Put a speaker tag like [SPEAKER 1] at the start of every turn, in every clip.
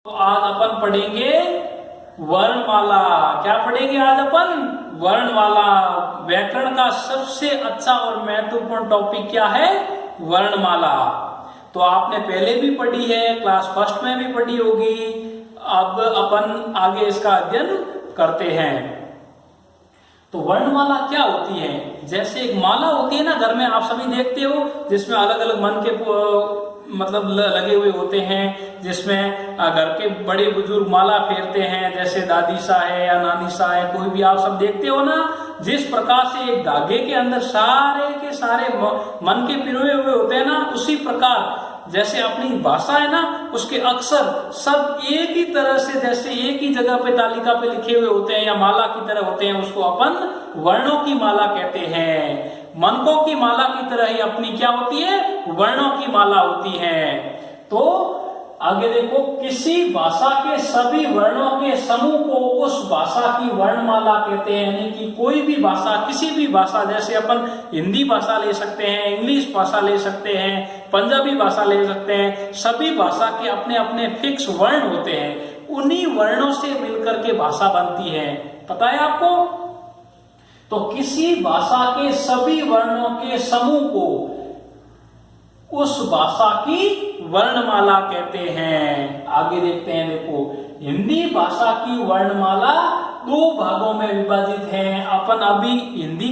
[SPEAKER 1] तो आज अपन पढ़ेंगे वर्णमाला। क्या पढ़ेंगे आज अपन? वर्णमाला। व्याकरण का सबसे अच्छा और महत्वपूर्ण टॉपिक क्या है? वर्णमाला। तो आपने पहले भी पढ़ी है, क्लास फर्स्ट में भी पढ़ी होगी। अब अपन आगे इसका अध्ययन करते हैं। तो वर्णमाला क्या होती है? जैसे एक माला होती है ना, घर में आप सभी देखते हो, जिसमें अलग अलग मन के मतलब लगे हुए होते हैं, जिसमें घर के बड़े बुजुर्ग माला फेरते हैं, जैसे दादी सा है या नानी सा है, कोई भी आप सब देखते हो ना। जिस प्रकार से एक धागे के अंदर सारे के सारे मन के पिरोए हुए होते हैं ना, उसी प्रकार जैसे अपनी भाषा है ना, उसके अक्षर सब एक ही तरह से, जैसे एक ही जगह पे तालिका पे लिखे हुए होते हैं या माला की तरह होते हैं, उसको अपन वर्णों की माला कहते हैं। मनकों की माला की तरह ही अपनी क्या होती है? वर्णों की माला होती है। तो आगे देखो, किसी भाषा के सभी वर्णों के समूह को उस भाषा की वर्णमाला कहते हैं। यानी कि कोई भी भाषा, किसी भी भाषा, जैसे अपन हिंदी भाषा ले सकते हैं, इंग्लिश भाषा ले सकते हैं, पंजाबी भाषा ले सकते हैं, सभी भाषा के अपने अपने फिक्स वर्ण होते हैं। उन्हीं वर्णों से मिलकर के भाषा बनती है। पता है आपको? तो किसी भाषा के सभी वर्णों के समूह को उस भाषा की वर्णमाला कहते हैं। आगे देखते हैं, देखो, हिंदी भाषा की वर्णमाला दो भागों में विभाजित है। अपन अभी हिंदी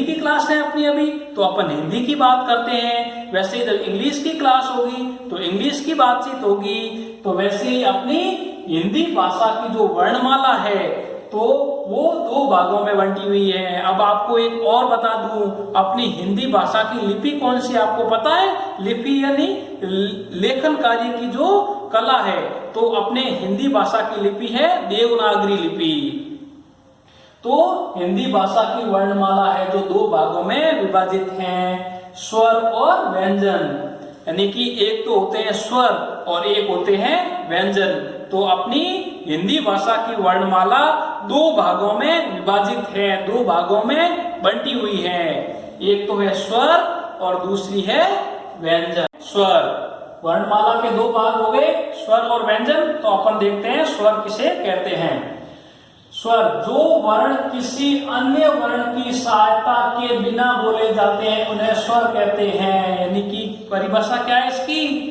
[SPEAKER 1] की क्लास है अपनी अभी, तो अपन हिंदी की बात करते हैं। वैसे जब इंग्लिश की क्लास होगी तो इंग्लिश की बातचीत होगी। तो वैसे ही अपनी हिंदी भाषा की जो वर्णमाला है, तो वो दो भागों में बंटी हुई है। अब आपको एक और बता दूं, अपनी हिंदी भाषा की लिपि कौन सी आपको पता है? लिपि यानी लेखन कार्य की जो कला है, तो अपने हिंदी भाषा की लिपि है देवनागरी लिपि। तो हिंदी भाषा की वर्णमाला है जो दो भागों में विभाजित है, स्वर और व्यंजन। यानी कि एक तो होते हैं स्वर और एक होते हैं व्यंजन। तो अपनी हिंदी भाषा की वर्णमाला दो भागों में विभाजित है, दो भागों में बंटी हुई है। एक तो है स्वर और दूसरी है व्यंजन। स्वर, वर्णमाला के दो भाग हो गए, स्वर और व्यंजन। तो अपन देखते हैं स्वर किसे कहते हैं। स्वर, जो वर्ण किसी अन्य वर्ण की सहायता के बिना बोले जाते हैं, उन्हें स्वर कहते हैं। यानी कि परिभाषा क्या है इसकी?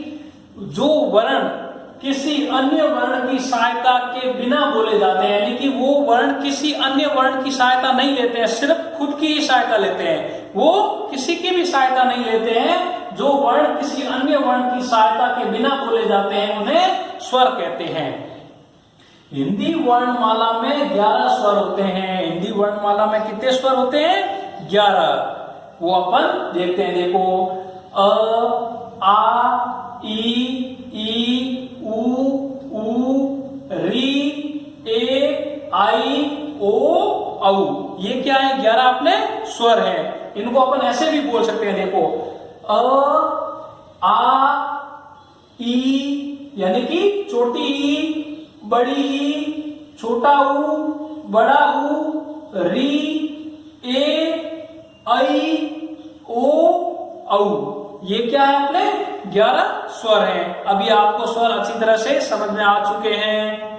[SPEAKER 1] जो वर्ण किसी अन्य वर्ण की सहायता के बिना बोले जाते हैं, यानी कि वो वर्ण किसी अन्य वर्ण की सहायता नहीं लेते हैं, सिर्फ खुद की ही सहायता लेते हैं, वो किसी की भी सहायता नहीं लेते हैं। जो वर्ण किसी अन्य वर्ण की सहायता के बिना बोले जाते हैं, उन्हें स्वर कहते हैं। हिंदी वर्णमाला में 11 स्वर होते हैं। हिंदी वर्णमाला में कितने स्वर होते हैं? 11। वो अपन देखते हैं, देखो, अ, आ, ई, उ, री, ए, आई, ओ, औ। ये क्या है? 11 अपने स्वर हैं। इनको अपन ऐसे भी बोल सकते हैं, देखो, अ, आ, ई यानी कि छोटी ई, बड़ी ई, छोटा ऊ, बड़ा ऊ, री, ए, आई, ओ, औ। ये क्या है? अपने 11 स्वर हैं। अभी आपको स्वर अच्छी तरह से समझ में आ चुके हैं।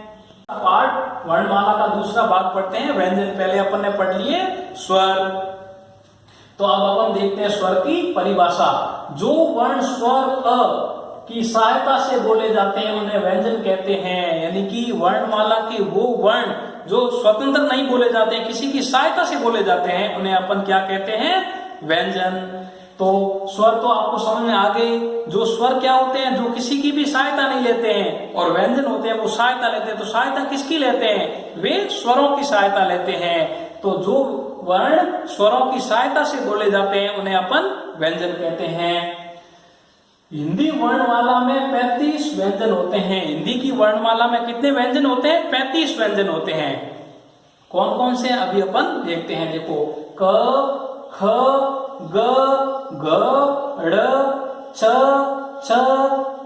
[SPEAKER 1] पार्ट वर्णमाला का दूसरा भाग पढ़ते हैं, व्यंजन। पहले अपन ने पढ़ लिए स्वर, तो अब अपन देखते हैं स्वर की परिभाषा। जो वर्ण स्वर अ की सहायता से बोले जाते हैं, उन्हें व्यंजन कहते हैं। यानी कि वर्णमाला के वो वर्ण जो स्वतंत्र नहीं बोले जाते हैं, किसी की सहायता से बोले जाते हैं, उन्हें अपन क्या कहते हैं? व्यंजन। तो स्वर तो आपको समझ में आ गए। जो स्वर क्या होते हैं? जो किसी की भी सहायता नहीं लेते हैं। और व्यंजन होते हैं, वो सहायता लेते हैं। तो सहायता किसकी लेते हैं? वे स्वरों की सहायता लेते हैं। तो जो वर्ण स्वरों की सहायता से बोले जाते हैं, उन्हें अपन व्यंजन कहते हैं। हिंदी वर्णमाला में 35 व्यंजन होते हैं। हिंदी की वर्णमाला में कितने व्यंजन होते हैं? 35 व्यंजन होते हैं। कौन कौन से अभी अपन देखते हैं, देखो, क, ख, ग, घ, ड़, छ, छ,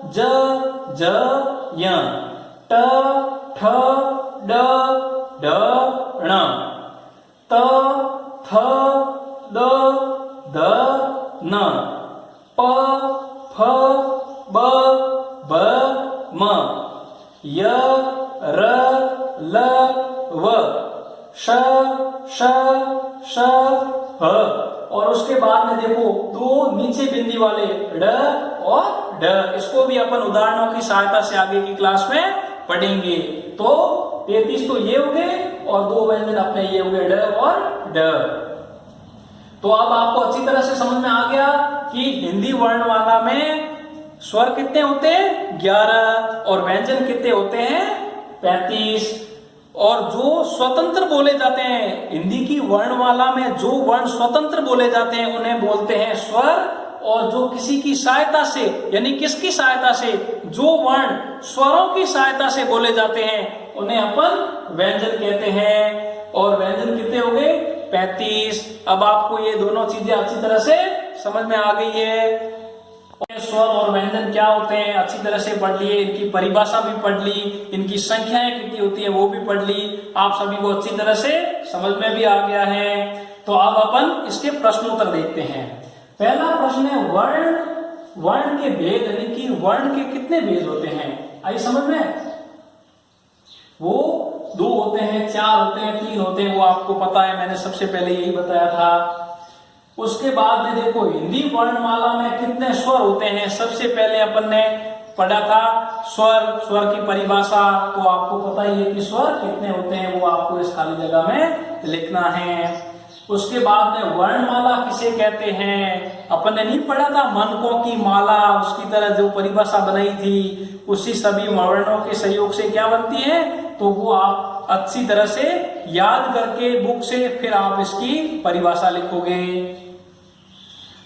[SPEAKER 1] ज, ज, य, ट, ठ, ड, ढ, ण, त, थ, द, ध, न, प, फ, ब, भ, म, य, र, ल, व, श, श, श, ह। और उसके बाद में देखो दो नीचे बिंदी वाले ड और ढ, इसको भी अपन उदाहरणों की सहायता से आगे की क्लास में पढ़ेंगे। तो 33 तो ये हो गए और दो व्यंजन अपने ये हो गए ड और ढ। तो अब आपको अच्छी तरह से समझ में आ गया कि हिंदी वर्णमाला में स्वर कितने होते हैं 11 और व्यंजन कितने होते हैं 35। और जो स्वतंत्र बोले जाते हैं हिंदी की वर्णमाला में, जो वर्ण स्वतंत्र बोले जाते हैं उन्हें बोलते हैं स्वर। और जो किसी की सहायता से, यानी किसकी सहायता से, जो वर्ण स्वरों की सहायता से बोले जाते हैं उन्हें अपन व्यंजन कहते हैं। और व्यंजन कितने हो गए 35। अब आपको ये दोनों चीजें अच्छी तरह से समझ में आ गई है। स्वर और व्यंजन क्या होते हैं अच्छी तरह से पढ़ लिए, इनकी परिभाषा भी पढ़ ली, इनकी संख्याएं कितनी होती है वो भी पढ़ ली, आप सभी को अच्छी तरह से समझ में भी आ गया है। तो अब अपन इसके प्रश्नोत्तर देखते हैं। पहला प्रश्न है वर्ण के भेद, यानी कि वर्ण के कितने भेद होते हैं, आई समझ में। वो 2 होते हैं, 4 होते हैं, 3 होते हैं, वो आपको पता है, मैंने सबसे पहले यही बताया था। उसके बाद में देखो हिंदी वर्णमाला में कितने स्वर होते हैं, सबसे पहले अपन ने पढ़ा था स्वर की परिभाषा, तो आपको पता ही है कि स्वर कितने होते हैं, वो आपको इस खाली जगह में लिखना है। उसके बाद में वर्णमाला किसे कहते हैं, अपन ने नहीं पढ़ा था मनकों की माला, उसकी तरह जो परिभाषा बनाई थी उसी सभी वर्णों के सहयोग से क्या बनती है, तो वो आप अच्छी तरह से याद करके बुक से फिर आप इसकी परिभाषा लिखोगे।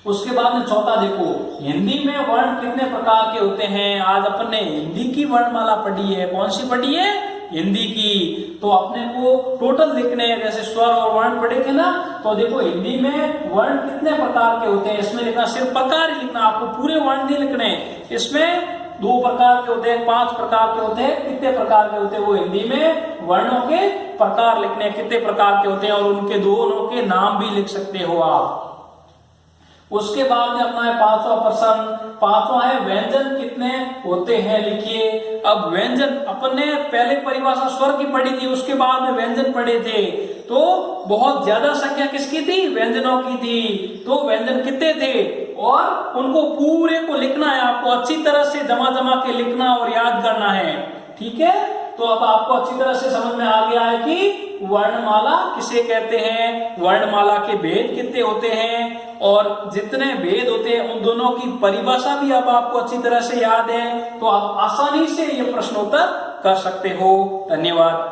[SPEAKER 1] उसके बाद में चौथा देखो हिंदी में वर्ण कितने प्रकार के होते हैं। आज अपन ने हिंदी की वर्णमाला पढ़ी है, कौन सी पढ़ी है, हिंदी की। तो अपने को टोटल लिखने हैं, जैसे स्वर और वर्ण पढ़े थे ना, तो देखो हिंदी में वर्ण कितने प्रकार के होते हैं, इसमें लिखना सिर्फ प्रकार ही लिखना, आपको पूरे वर्ण नहीं लिखने। इसमें 2 प्रकार के होते हैं, 5 प्रकार के होते हैं, कितने प्रकार के होते हैं, वो हिंदी में वर्णों के प्रकार लिखने कितने प्रकार के होते हैं, और उनके दोनों के नाम भी लिख सकते हो आप। उसके बाद में अपना है 5वां प्रश्न, 5वां है व्यंजन कितने होते हैं, लिखिए। अब व्यंजन अपन ने पहले परिभाषा स्वर की पढ़ी थी, उसके बाद में व्यंजन पढ़े थे, तो बहुत ज्यादा संख्या किसकी थी, व्यंजनों की थी। तो व्यंजन कितने थे और उनको पूरे को लिखना है, आपको अच्छी तरह से जमा के लिखना और याद करना है, ठीक है। तो अब आपको अच्छी तरह से समझ में आ गया है कि वर्णमाला किसे कहते हैं, वर्णमाला के भेद कितने होते हैं, और जितने भेद होते हैं उन दोनों की परिभाषा भी अब आपको अच्छी तरह से याद है, तो आप आसानी से ये प्रश्नोत्तर कर सकते हो। धन्यवाद।